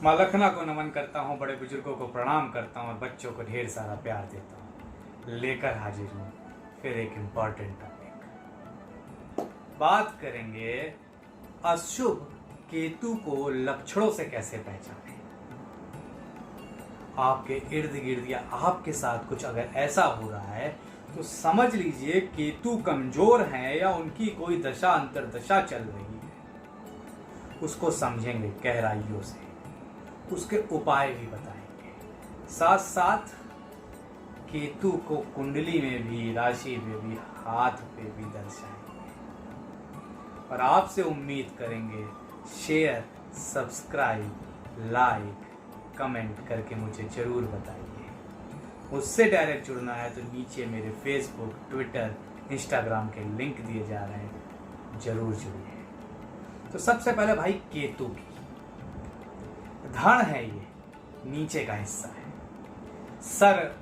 माँ लखना को नमन करता हूँ, बड़े बुजुर्गों को प्रणाम करता हूँ और बच्चों को ढेर सारा प्यार देता हूँ। लेकर हाजिर हूँ फिर एक इम्पॉर्टेंट टॉपिक। बात करेंगे अशुभ केतु को लक्षणों से कैसे पहचानें। आपके इर्द गिर्द या आपके साथ कुछ अगर ऐसा हो रहा है तो समझ लीजिए केतु कमजोर हैं या उनकी कोई दशा अंतरदशा चल रही है। उसको समझेंगे गहराइयों से, उसके उपाय भी बताएंगे, साथ साथ केतु को कुंडली में भी, राशि में भी, हाथ पे भी दर्शाएंगे। और आपसे उम्मीद करेंगे शेयर, सब्सक्राइब, लाइक, कमेंट करके मुझे जरूर बताइए। मुझसे डायरेक्ट जुड़ना है तो नीचे मेरे फेसबुक, ट्विटर, इंस्टाग्राम के लिंक दिए जा रहे हैं, जरूर जुड़िए। तो सबसे पहले भाई केतु की धड़ है, ये नीचे का हिस्सा है। सर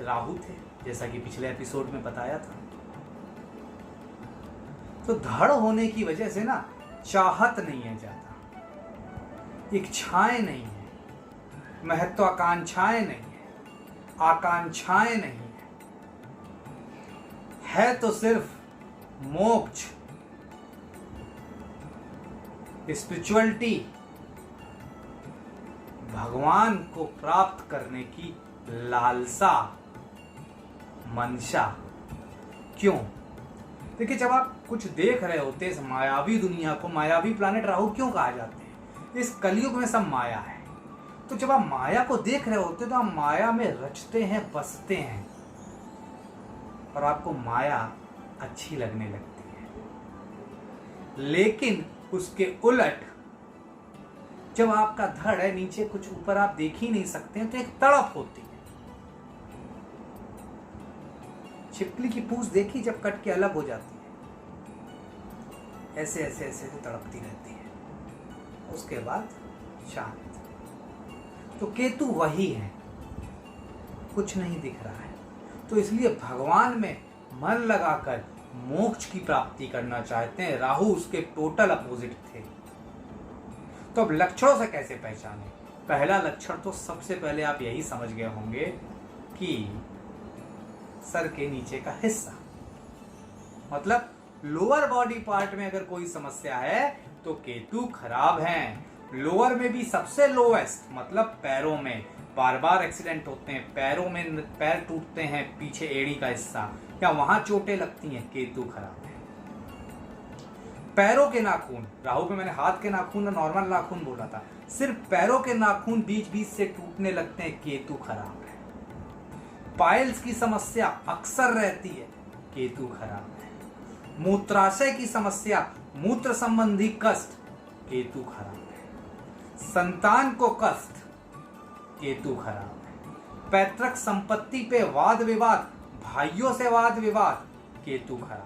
राहु थे जैसा कि पिछले एपिसोड में बताया था। तो धड़ होने की वजह से ना चाहत नहीं है ज्यादा, इच्छाएं नहीं है, महत्वाकांक्षाएं नहीं है, आकांक्षाएं नहीं है तो सिर्फ मोक्ष, स्पिरिचुअलिटी, भगवान को प्राप्त करने की लालसा, मंशा। क्यों? देखिए, जब आप कुछ देख रहे होते इस मायावी दुनिया को, मायावी प्लैनेट राहु क्यों कहा जाते हैं? इस कलयुग में सब माया है। तो जब आप माया को देख रहे होते तो आप माया में रचते हैं, बसते हैं और आपको माया अच्छी लगने लगती है। लेकिन उसके उलट जब आपका धड़ है नीचे, कुछ ऊपर आप देख ही नहीं सकते हैं, तो एक तड़प होती है। छिपकली की पूंछ देखी जब कट के अलग हो जाती है, ऐसे ऐसे ऐसे तड़पती रहती है, उसके बाद शांत। तो केतु वही है, कुछ नहीं दिख रहा है। तो इसलिए भगवान में मन लगाकर मोक्ष की प्राप्ति करना चाहते हैं। राहु उसके टोटल अपोजिट थे। तो अब लक्षणों से कैसे पहचाने? पहला लक्षण तो सबसे पहले आप यही समझ गए होंगे कि सर के नीचे का हिस्सा, मतलब लोअर बॉडी पार्ट में अगर कोई समस्या है तो केतु खराब हैं। लोअर में भी सबसे लोएस्ट, मतलब पैरों में बार बार एक्सीडेंट होते हैं, पैरों में पैर टूटते हैं, पीछे एड़ी का हिस्सा, या वहां चोटें लगती हैं, केतु खराब है। पैरों के नाखून, राहु पे मैंने हाथ के नाखून और नॉर्मल नाखून बोला था, सिर्फ पैरों के नाखून बीच बीच से टूटने लगते हैं, केतु खराब है। पाइल्स की समस्या अक्सर रहती है, केतु खराब है। मूत्राशय की समस्या, मूत्र संबंधी कष्ट, केतु खराब है। संतान को कष्ट, केतु खराब है। पैतृक संपत्ति पे वाद विवाद, भाइयों से वाद विवाद, केतु खराब है।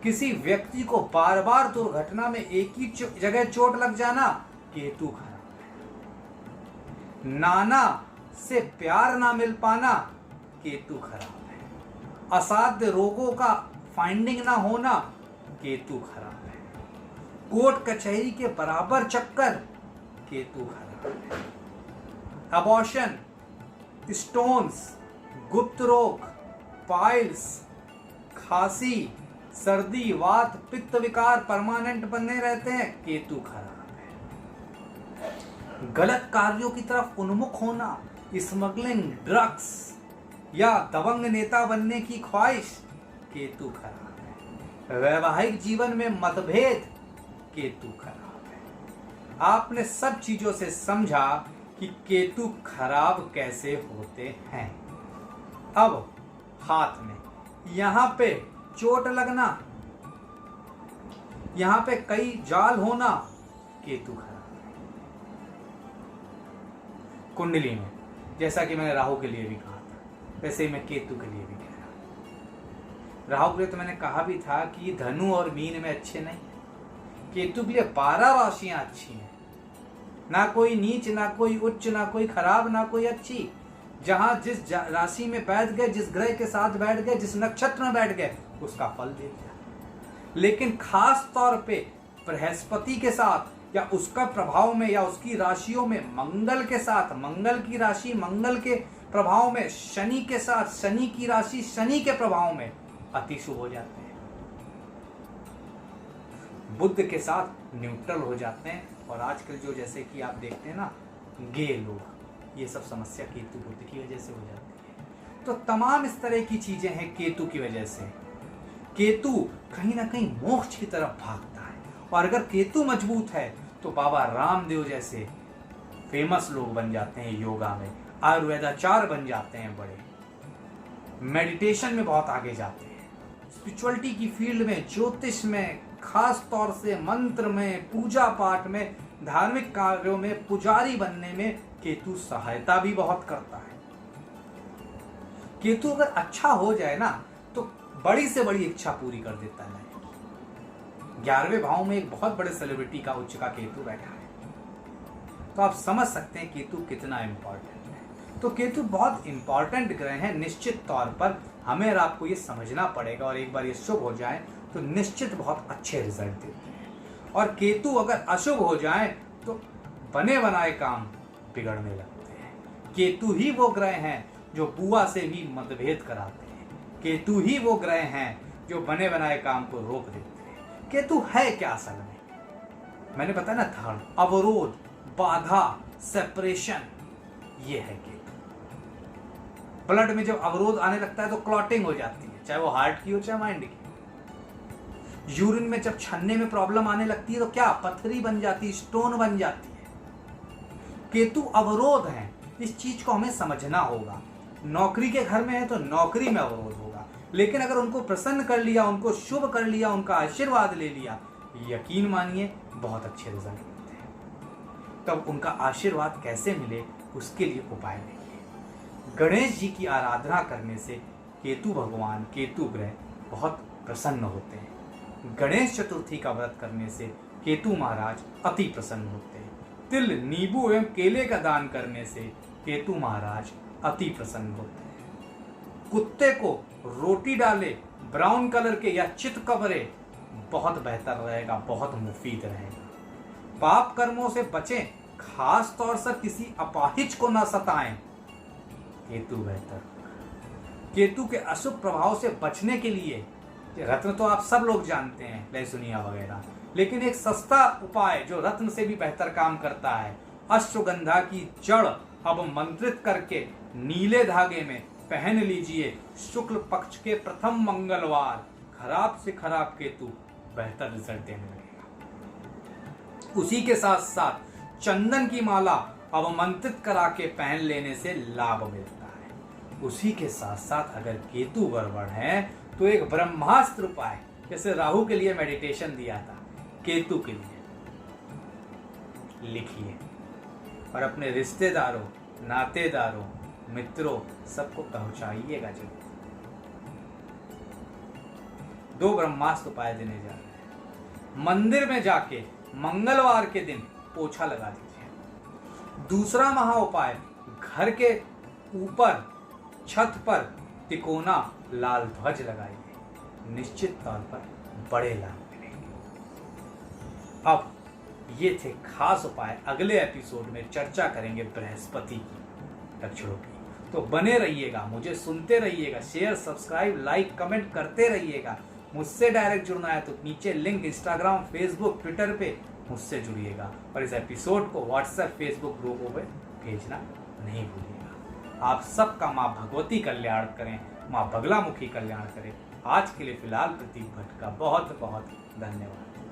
किसी व्यक्ति को बार बार दुर्घटना में एक ही जगह चोट लग जाना, केतु खराब है। नाना से प्यार ना मिल पाना, केतु खराब है। असाध्य रोगों का फाइंडिंग ना होना, केतु खराब है। कोर्ट कचहरी के बराबर चक्कर, केतु खराब है। अबॉर्शन, स्टोन्स, गुप्त रोग, पाइल्स, खांसी, सर्दी, वात, पित्त विकार परमानेंट बने रहते हैं, केतु खराब है। गलत कार्यों की तरफ उन्मुख होना, स्मगलिंग, ड्रग्स या दबंग नेता बनने की ख्वाहिश, केतु खराब है। वैवाहिक जीवन में मतभेद, केतु खराब है। आपने सब चीजों से समझा कि केतु खराब कैसे होते हैं। अब हाथ में यहां पे चोट लगना, यहां पे कई जाल होना, केतु खराब है। कुंडली में, जैसा कि मैंने राहु के लिए भी कहा था, वैसे ही मैं केतु के लिए भी कह रहा हूं। राहु के लिए तो मैंने कहा भी था कि धनु और मीन में अच्छे नहीं, केतु के लिए 12 राशियां अच्छी हैं, ना कोई नीच, ना कोई उच्च, ना कोई खराब, ना कोई अच्छी। जहां जिस राशि में बैठ गए, जिस ग्रह के साथ बैठ गए, जिस नक्षत्र में बैठ गए, उसका फल दे दिया। लेकिन खास तौर पे बृहस्पति के साथ या उसका प्रभाव में या उसकी राशियों में मंगल के साथ, मंगल की राशि मंगल के प्रभाव में शनि के साथ, शनि की राशि शनि के प्रभाव में अति शुभ हो जाते हैं। बुध के साथ न्यूट्रल हो जाते हैं। और आजकल जो जैसे कि आप देखते हैं ना, गे लोग, ये सब समस्या केतु बुध की वजह से हो जाती है। तो तमाम इस तरह की चीजें हैं केतु की वजह से। केतु कहीं ना कहीं मोक्ष की तरफ भागता है। और अगर केतु मजबूत है तो बाबा रामदेव जैसे फेमस लोग बन जाते हैं योगा में, आयुर्वेदाचार्य बन जाते हैं, बड़े मेडिटेशन में बहुत आगे जाते हैं, स्पिरिचुअलिटी की फील्ड में, ज्योतिष में, खास तौर से मंत्र में, पूजा पाठ में, धार्मिक कार्यों में पुजारी बनने में केतु सहायता भी बहुत करता है। केतु अगर अच्छा हो जाए ना तो बड़ी से बड़ी इच्छा पूरी कर देता है। 11वें भाव में एक बहुत बड़े सेलिब्रिटी का उच्च का केतु बैठा है, तो आप समझ सकते हैं केतु कितना इंपॉर्टेंट है। तो केतु बहुत इंपॉर्टेंट ग्रह है, निश्चित तौर पर हमें और आपको ये समझना पड़ेगा। और एक बार ये शुभ हो जाए तो निश्चित बहुत अच्छे रिजल्ट देते हैं। और केतु अगर अशुभ हो जाए तो बने बनाए काम बिगड़ने लगते हैं। केतु ही वो ग्रह हैं जो बुआ से भी मतभेद कराते हैं। केतु ही वो ग्रह हैं जो बने बनाए काम को रोक देते हैं। केतु है क्या असल में? मैंने बताया ना, धर्म, अवरोध, बाधा, सेपरेशन, ये है केतु। ब्लड में जब अवरोध आने लगता है तो क्लॉटिंग हो जाती है, चाहे वो हार्ट की हो चाहे माइंड की। यूरिन में जब छन्ने में प्रॉब्लम आने लगती है तो क्या पथरी बन जाती है, स्टोन बन जाती है। केतु अवरोध है, इस चीज को हमें समझना होगा। नौकरी के घर में है तो नौकरी में अवरोध होगा, लेकिन अगर उनको प्रसन्न कर लिया, उनको शुभ कर लिया, उनका आशीर्वाद ले लिया, यकीन मानिए बहुत अच्छे रिजल्ट मिलते हैं। तब उनका आशीर्वाद कैसे मिले उसके लिए उपाय देखिए। गणेश जी की आराधना करने से केतु भगवान, केतु ग्रह बहुत प्रसन्न होते हैं। गणेश चतुर्थी का व्रत करने से केतु महाराज अति प्रसन्न होते हैं। तिल, नींबू एवं केले का दान करने से केतु महाराज अति प्रसन्न होते हैं। कुत्ते को रोटी डाले ब्राउन कलर के या चितकबरे, बहुत बेहतर रहेगा, बहुत मुफीद रहेगा। पाप कर्मों से बचें, खास तौर से किसी अपाहिज को न सताएं, केतु बेहतर। केतु के अशुभ प्रभाव से बचने के लिए रत्न तो आप सब लोग जानते हैं, लहसुनिया वगैरह, लेकिन एक सस्ता उपाय जो रत्न से भी बेहतर काम करता है, अश्वगंधा की जड़ अब मंत्रित करके नीले धागे में पहन लीजिए। शुक्ल पक्ष के प्रथम मंगलवार खराब से खराब केतु बेहतर रिजल्ट देने लगेगा। उसी के साथ साथ चंदन की माला अवमंत्रित करा के पहन लेने से लाभ मिलता है। उसी के साथ साथ अगर केतु गड़बड़ है तो एक ब्रह्मास्त्र उपाय, जैसे राहु के लिए मेडिटेशन दिया था, केतु के लिए लिखिए और अपने रिश्तेदारों, नातेदारों, मित्रों सबको पहुंचाइएगा जरूर। 2 ब्रह्मास्त्र उपाय देने जा रहे हैं। मंदिर में जाके मंगलवार के दिन पोछा लगा दीजिए। दूसरा महा उपाय, घर के ऊपर छत पर तिकोना लाल ध्वज लगाइए, निश्चित तौर पर बड़े लाभ मिलेंगे। अब ये थे खास उपाय। अगले एपिसोड में चर्चा करेंगे बृहस्पति की लक्षणों की। तो बने रहिएगा, मुझे सुनते रहिएगा, शेयर, सब्सक्राइब, लाइक, कमेंट करते रहिएगा। मुझसे डायरेक्ट जुड़ना है तो नीचे लिंक इंस्टाग्राम, फेसबुक, ट्विटर पे मुझसे जुड़िएगा। और इस एपिसोड को व्हाट्सएप, फेसबुक ग्रुपों पे भेजना नहीं भूलिएगा। आप सबका माँ भगवती कल्याण करें, माँ बगलामुखी कल्याण करें। आज के लिए फिलहाल प्रतीक भट्ट का बहुत बहुत धन्यवाद।